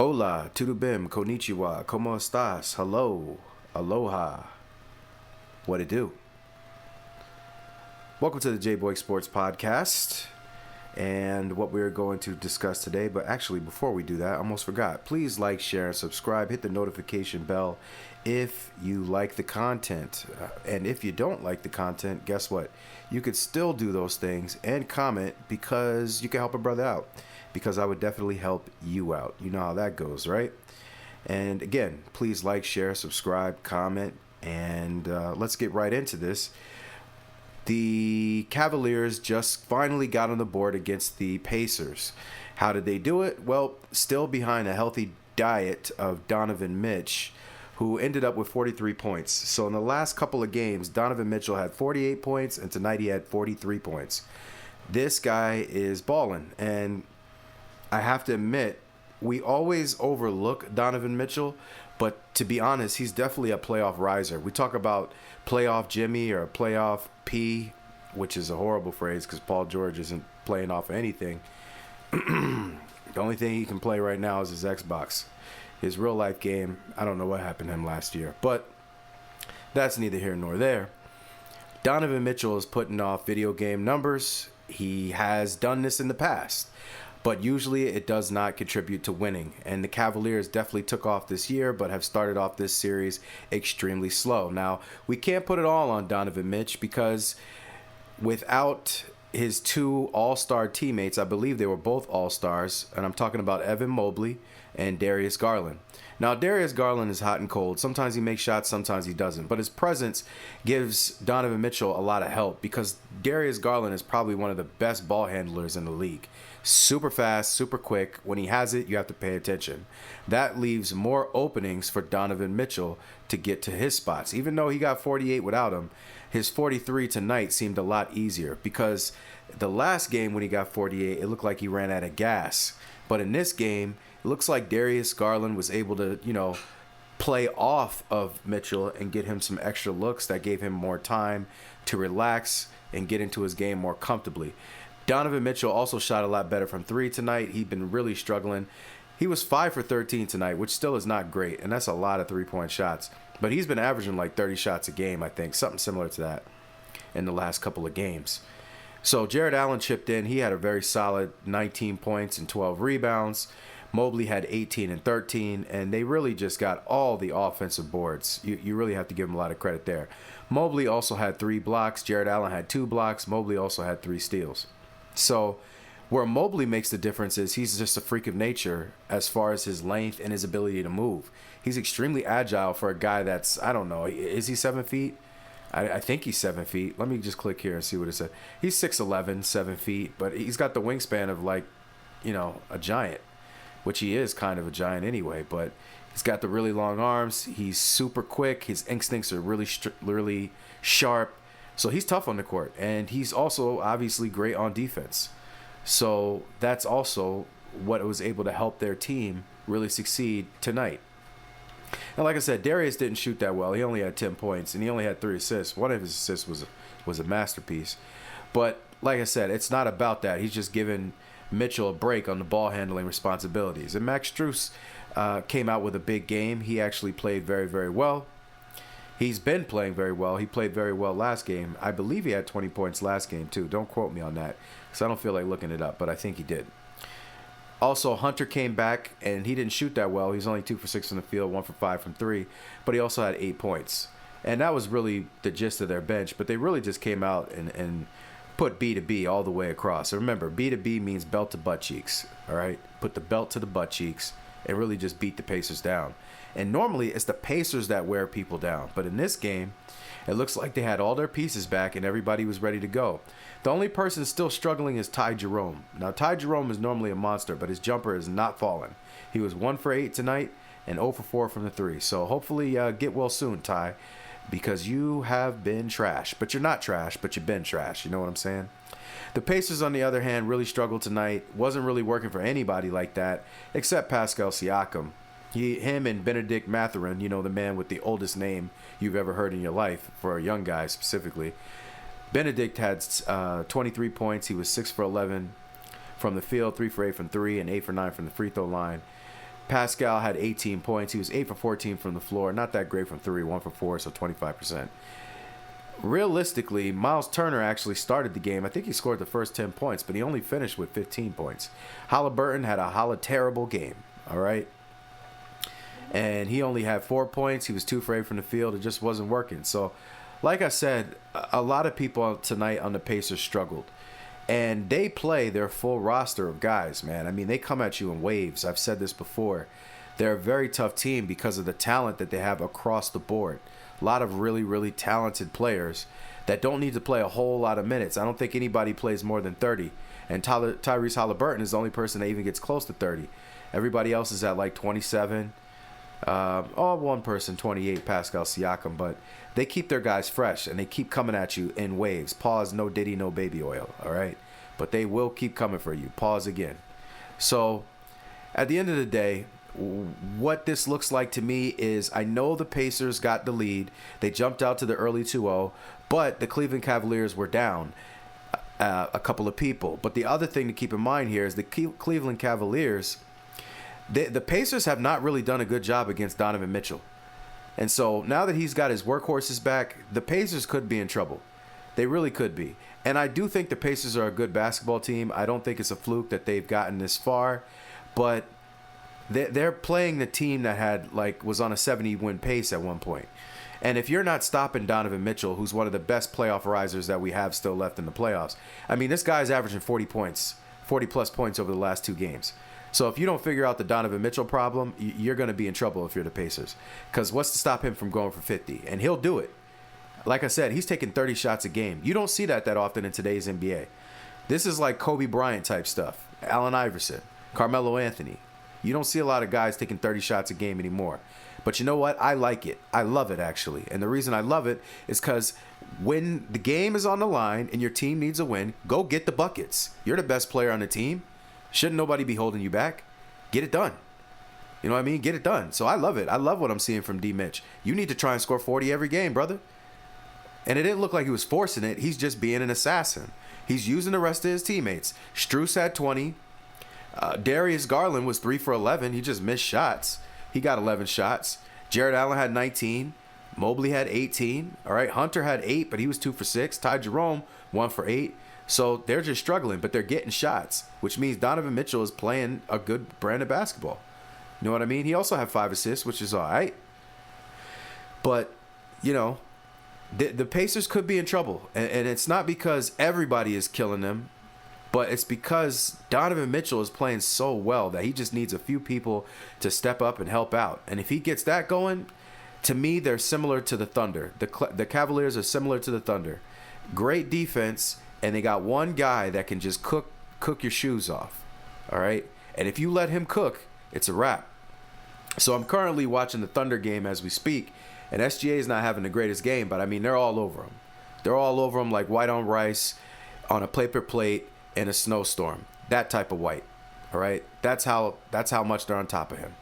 Hola, tudubim, konnichiwa, como estas? Hello, aloha. What it do? Welcome to the J-Boy Sports Podcast. And what we're going to discuss today, but actually before we do that, I almost forgot. Please like, share, and subscribe. Hit the notification bell if you like the content. And if you don't like the content, guess what? You could still do those things and comment because you can help a brother out. Because I would definitely help you out. You know how that goes, right? And again, please like, share, subscribe, comment, and let's get right into this. The Cavaliers just finally got on the board against the Pacers. How did they do it? Well, still behind a healthy diet of Donovan Mitch, who ended up with 43 points. So in the last couple of games, Donovan Mitchell had 48 points, and tonight he had 43 points. This guy is balling, and I have to admit, we always overlook Donovan Mitchell, but to be honest, he's definitely a playoff riser. We talk about playoff Jimmy or playoff P, which is a horrible phrase because Paul George isn't playing off of anything. The only thing he can play right now is his Xbox. His real life game, I don't know what happened to him last year, but that's neither here nor there. Donovan Mitchell is putting off video game numbers. He has done this in the past, but usually it does not contribute to winning. And the Cavaliers definitely took off this year, but have started off this series extremely slow. Now, we can't put it all on Donovan Mitch because without his two all-star teammates, I believe they were both all-stars, and I'm talking about Evan Mobley and Darius Garland. Now, Darius Garland is hot and cold. Sometimes he makes shots, sometimes he doesn't. But his presence gives Donovan Mitchell a lot of help because Darius Garland is probably one of the best ball handlers in the league. Super fast, super quick. When he has it, you have to pay attention. That leaves more openings for Donovan Mitchell to get to his spots. Even though he got 48 without him, his 43 tonight seemed a lot easier because the last game when he got 48, it looked like he ran out of gas. But in this game, it looks like Darius Garland was able to, play off of Mitchell and get him some extra looks that gave him more time to relax and get into his game more comfortably. Donovan Mitchell also shot a lot better from three tonight. He'd been really struggling. He was 5 for 13 tonight, which still is not great, and that's a lot of three-point shots. But he's been averaging like 30 shots a game, I think, something similar to that in the last couple of games. So Jared Allen chipped in. He had a very solid 19 points and 12 rebounds. Mobley had 18 and 13, and they really just got all the offensive boards. You really have to give him a lot of credit there. Mobley also had 3 blocks. Jared Allen had 2 blocks. Mobley also had 3 steals. So where Mobley makes the difference is he's just a freak of nature as far as his length and his ability to move. He's extremely agile for a guy that's, I don't know, is he 7 feet? I think he's 7 feet. Let me just click here and see what it says. He's 6'11", 7 feet, but he's got the wingspan of like, a giant, which he is kind of a giant anyway, but he's got the really long arms. He's super quick. His instincts are really sharp. So he's tough on the court, and he's also obviously great on defense. So that's also what was able to help their team really succeed tonight. And like I said, Darius didn't shoot that well. He only had 10 points, and he only had 3 assists. One of his assists was a masterpiece. But like I said, it's not about that. He's just giving Mitchell a break on the ball handling responsibilities. And Max Strus came out with a big game. He actually played very, very well. He's been playing very well. He played very well last game. I believe he had 20 points last game, too. Don't quote me on that because I don't feel like looking it up, but I think he did. Also, Hunter came back, and he didn't shoot that well. He was only 2 for 6 from the field, 1 for 5 from 3, but he also had 8 points. And that was really the gist of their bench, but they really just came out and put B to B all the way across. So remember, B to B means belt to butt cheeks, all right? Put the belt to the butt cheeks and really just beat the Pacers down. And normally it's the Pacers that wear people down. But in this game, it looks like they had all their pieces back and everybody was ready to go. The only person still struggling is Ty Jerome. Now, Ty Jerome is normally a monster, but his jumper is not falling. He was 1 for 8 tonight and 0 for 4 from the 3. So hopefully get well soon, Ty, because you have been trash. But you're not trash, but you've been trash. You know what I'm saying? The Pacers, on the other hand, really struggled tonight. Wasn't really working for anybody like that except Pascal Siakam. Him and Benedict Mathurin, the man with the oldest name you've ever heard in your life, for a young guy specifically. Benedict had 23 points. He was 6 for 11 from the field, 3 for 8 from 3, and 8 for 9 from the free throw line. Pascal had 18 points. He was 8 for 14 from the floor. Not that great from 3, 1 for 4, so 25%. Realistically, Miles Turner actually started the game. I think he scored the first 10 points, but he only finished with 15 points. Halliburton had a terrible game, all right? And he only had 4 points. He was 2 for 8 from the field. It just wasn't working. So, like I said, a lot of people tonight on the Pacers struggled. And they play their full roster of guys, man. I mean, they come at you in waves. I've said this before. They're a very tough team because of the talent that they have across the board. A lot of really, really talented players that don't need to play a whole lot of minutes. I don't think anybody plays more than 30. And Tyrese Halliburton is the only person that even gets close to 30. Everybody else is at like 27. One person, 28, Pascal Siakam. But they keep their guys fresh, and they keep coming at you in waves. Pause, no Diddy, no baby oil, all right? But they will keep coming for you. Pause again. So, at the end of the day, what this looks like to me is I know the Pacers got the lead. They jumped out to the early 2-0, but the Cleveland Cavaliers were down a couple of people. But the other thing to keep in mind here is the Cleveland Cavaliers, the Pacers have not really done a good job against Donovan Mitchell. And so now that he's got his workhorses back, the Pacers could be in trouble. They really could be. And I do think the Pacers are a good basketball team. I don't think it's a fluke that they've gotten this far, but they're playing the team that was on a 70-win pace at one point. And if you're not stopping Donovan Mitchell, who's one of the best playoff risers that we have still left in the playoffs, I mean, this guy's averaging 40-plus points over the last 2 games. So if you don't figure out the Donovan Mitchell problem, you're going to be in trouble if you're the Pacers. Because what's to stop him from going for 50? And he'll do it. Like I said, he's taking 30 shots a game. You don't see that often in today's NBA. This is like Kobe Bryant type stuff. Allen Iverson, Carmelo Anthony. You don't see a lot of guys taking 30 shots a game anymore. But you know what? I like it. I love it, actually. And the reason I love it is because when the game is on the line and your team needs a win, go get the buckets. You're the best player on the team. Shouldn't nobody be holding you back? Get it done. You know what I mean? Get it done. So I love it. I love what I'm seeing from D. Mitch. You need to try and score 40 every game, brother. And it didn't look like he was forcing it. He's just being an assassin. He's using the rest of his teammates. Strus had 20. Darius Garland was 3 for 11. He just missed shots. He got 11 shots. Jared Allen had 19. Mobley had 18. All right. Hunter had 8, but he was 2 for 6. Ty Jerome, 1 for 8. So they're just struggling, but they're getting shots, which means Donovan Mitchell is playing a good brand of basketball. You know what I mean? He also had 5 assists, which is all right. But, you know, the Pacers could be in trouble. And it's not because everybody is killing them, but it's because Donovan Mitchell is playing so well that he just needs a few people to step up and help out. And if he gets that going, to me, they're similar to the Thunder. The Cavaliers are similar to the Thunder. Great defense, and they got one guy that can just cook your shoes off. All right? And if you let him cook, it's a wrap. So I'm currently watching the Thunder game as we speak, and SGA is not having the greatest game, but I mean, they're all over him. They're all over him like white on rice on a paper plate in a snowstorm. That type of white. All right? That's how much they're on top of him.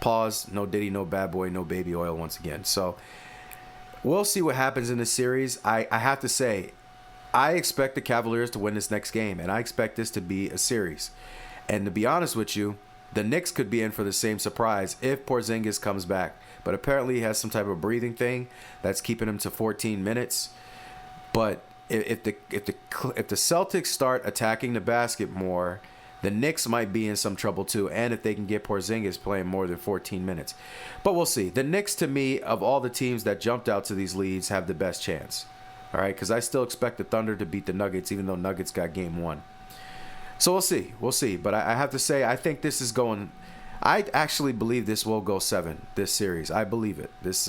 Pause. No Diddy, no bad boy, no baby oil once again. So we'll see what happens in this series. I have to say, I expect the Cavaliers to win this next game, and I expect this to be a series. And to be honest with you, the Knicks could be in for the same surprise if Porzingis comes back. But apparently he has some type of breathing thing that's keeping him to 14 minutes. But if the Celtics start attacking the basket more, the Knicks might be in some trouble too. And if they can get Porzingis playing more than 14 minutes. But we'll see. The Knicks, to me, of all the teams that jumped out to these leads, have the best chance. All right, because I still expect the Thunder to beat the Nuggets, even though Nuggets got game 1. So we'll see. We'll see. But I have to say, I think this is going... I actually believe this will go 7, this series. I believe it, this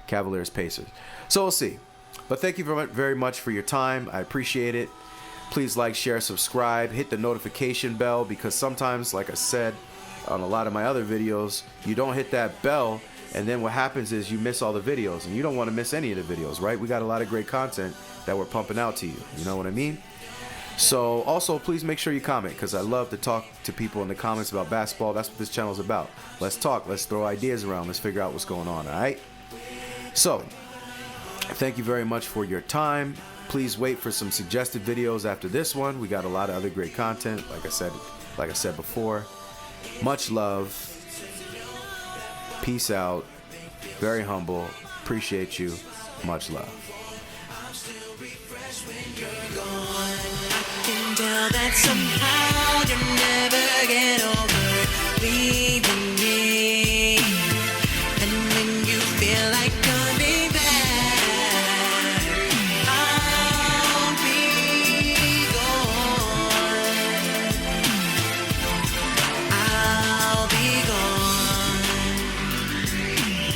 Cavaliers-Pacers. So we'll see. But thank you very much for your time. I appreciate it. Please like, share, subscribe. Hit the notification bell, because sometimes, like I said on a lot of my other videos, you don't hit that bell, and then what happens is you miss all the videos, and you don't want to miss any of the videos, right? We got a lot of great content that we're pumping out to you. You know what I mean? So also, please make sure you comment, because I love to talk to people in the comments about basketball. That's what this channel is about. Let's talk. Let's throw ideas around. Let's figure out what's going on, all right? So, thank you very much for your time. Please wait for some suggested videos after this one. We got a lot of other great content, like I said before. Much love. Peace out. Very humble. Appreciate you. Much love. I can tell that somehow you're